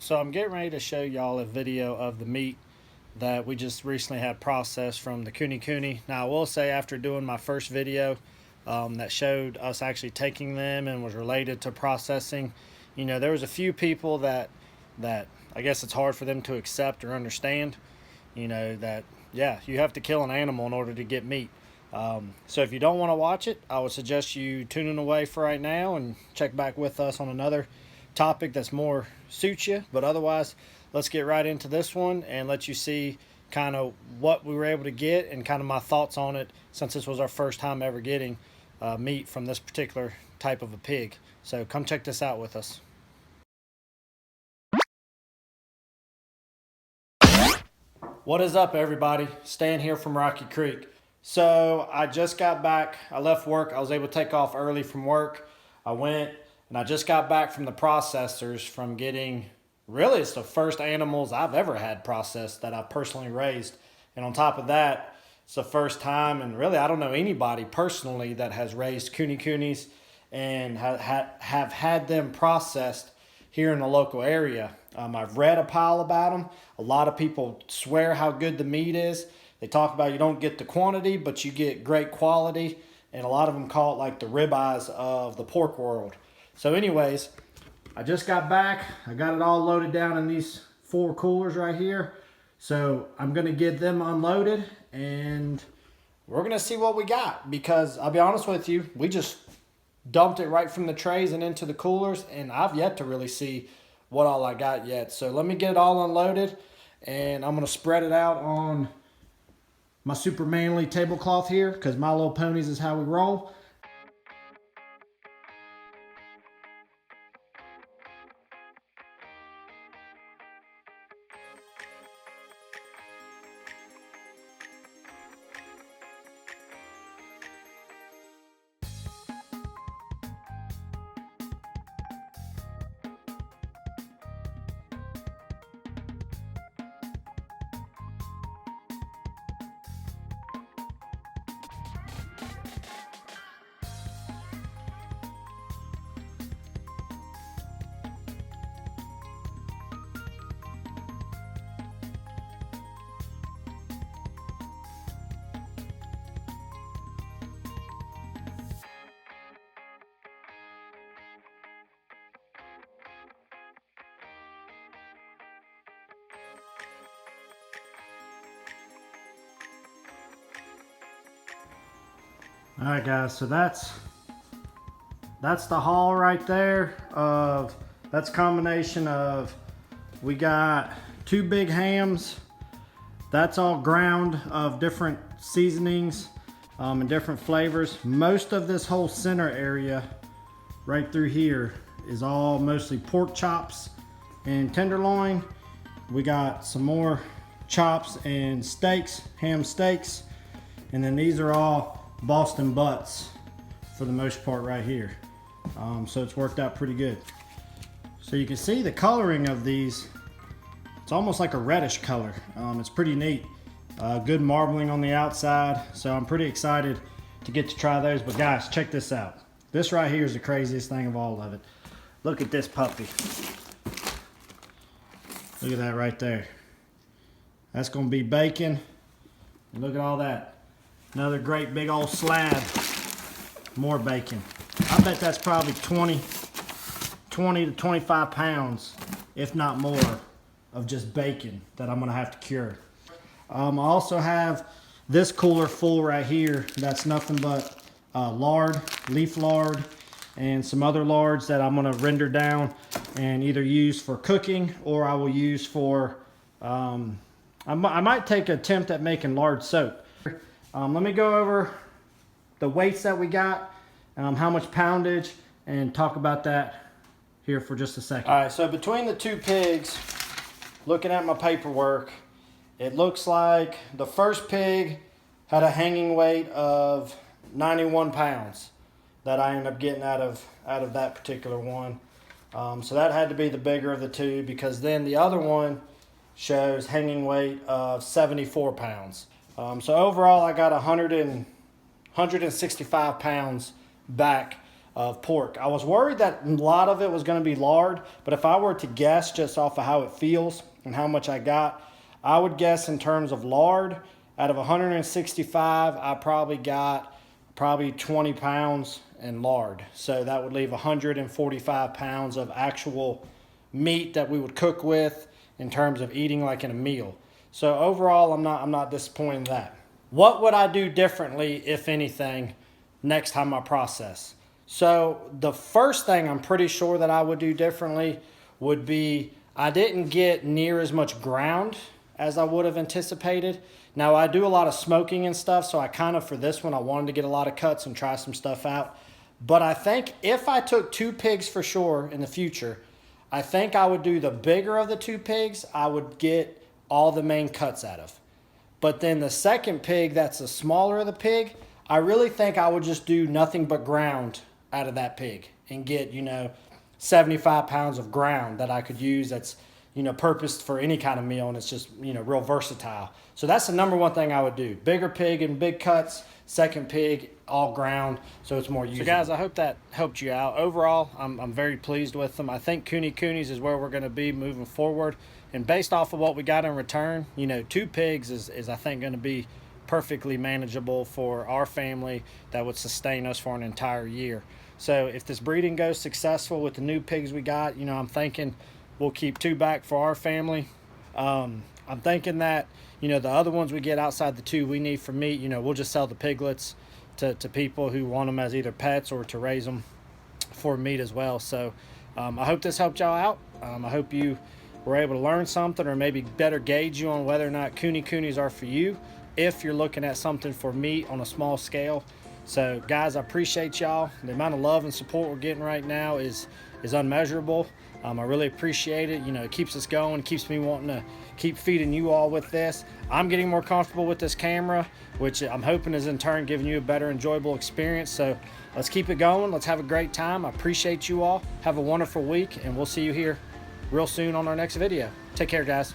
So I'm getting ready to show y'all a video of the meat that we just recently had processed from the Kune Kune. Now I will say, after doing my first video that showed us actually taking them and was related to processing, you know, there was a few people that I guess it's hard for them to accept or understand, you know, that yeah, you have to kill an animal in order to get meat. So if you don't want to watch it, I would suggest you tuning away for right now and check back with us on another topic that's more suits you. But otherwise, let's get right into this one and let you see kind of what we were able to get and kind of my thoughts on it, since this was our first time ever getting meat from this particular type of a pig. So come check this out with us. What is up, everybody? Stan here from Rocky Creek. So I just got back. I left work. I was able to take off early from work. I went and I just got back from the processors from getting, really, it's the first animals I've ever had processed that I've personally raised. And on top of that, it's the first time, and really I don't know anybody personally that has raised Kune Kunes and have had them processed here in the local area. I've read a pile about them. A lot of people swear how good the meat is. They talk about you don't get the quantity, but you get great quality. And a lot of them call it like the ribeyes of the pork world. So anyways, I just got back. I got it all loaded down in these 4 coolers right here. So I'm going to get them unloaded and we're going to see what we got. Because I'll be honest with you, we just dumped it right from the trays and into the coolers, and I've yet to really see what all I got yet. So let me get it all unloaded, and I'm going to spread it out on my super manly tablecloth here, because My Little Ponies is how we roll. All right, guys, so that's the haul right there. That's a combination of, we got 2 big hams. That's all ground of different seasonings and different flavors. Most of this whole center area right through here is all mostly pork chops and tenderloin. We got some more chops and steaks, ham steaks, and then these are all Boston butts for the most part right here. So it's worked out pretty good. So you can see the coloring of these. It's almost like a reddish color. It's pretty neat. Good marbling on the outside. So I'm pretty excited to get to try those. But guys, check this out. This right here is the craziest thing of all of it. Look at this puppy. Look at that right there. That's gonna be bacon. And look at all that. Another great big old slab. More bacon. I bet that's probably 20 to 25 pounds, if not more, of just bacon that I'm gonna have to cure. I also have this cooler full right here. That's nothing but lard, leaf lard, and some other lards that I'm gonna render down and either use for cooking, or I will use for, I might take an attempt at making lard soap. Let me go over the weights that we got, how much poundage, and talk about that here for just a second. All right, so between the 2 pigs, looking at my paperwork, it looks like the first pig had a hanging weight of 91 pounds that I ended up getting out of that particular one. So that had to be the bigger of the 2, because then the other one shows hanging weight of 74 pounds. So overall, I got 165 pounds back of pork. I was worried that a lot of it was going to be lard, but if I were to guess just off of how it feels and how much I got, I would guess in terms of lard, out of 165, I probably got 20 pounds in lard. So that would leave 145 pounds of actual meat that we would cook with in terms of eating like in a meal. So overall, I'm not disappointed in that. What would I do differently, if anything, next time I process? So the first thing I'm pretty sure that I would do differently would be I didn't get near as much ground as I would have anticipated. Now I do a lot of smoking and stuff, so I kind of, for this one, I wanted to get a lot of cuts and try some stuff out. But I think if I took 2 pigs for sure in the future, I think I would do the bigger of the 2 pigs, I would get all the main cuts out of. But then the second pig, that's the smaller of the pig, I really think I would just do nothing but ground out of that pig and get, 75 pounds of ground that I could use that's, purposed for any kind of meal, and it's just, real versatile. So that's the number one thing I would do. Bigger pig and big cuts, second pig, all ground, so it's more usable. So guys, I hope that helped you out. Overall, I'm very pleased with them. I think Kune Kune's is where we're going to be moving forward. And based off of what we got in return, 2 pigs is I think going to be perfectly manageable for our family that would sustain us for an entire year. So if this breeding goes successful with the new pigs we got, I'm thinking we'll keep 2 back for our family. I'm thinking that, the other ones we get outside the 2 we need for meat, we'll just sell the piglets to people who want them as either pets or to raise them for meat as well. So I hope this helped y'all out. I hope you were able to learn something, or maybe better gauge you on whether or not Kune Kunes are for you, if you're looking at something for meat on a small scale. So guys, I appreciate y'all. The amount of love and support we're getting right now is unmeasurable. I really appreciate it. It keeps us going, keeps me wanting to keep feeding you all with this. I'm getting more comfortable with this camera, which I'm hoping is in turn giving you a better enjoyable experience. So let's keep it going. Let's have a great time. I appreciate you all. Have a wonderful week, and we'll see you here real soon on our next video. Take care, guys.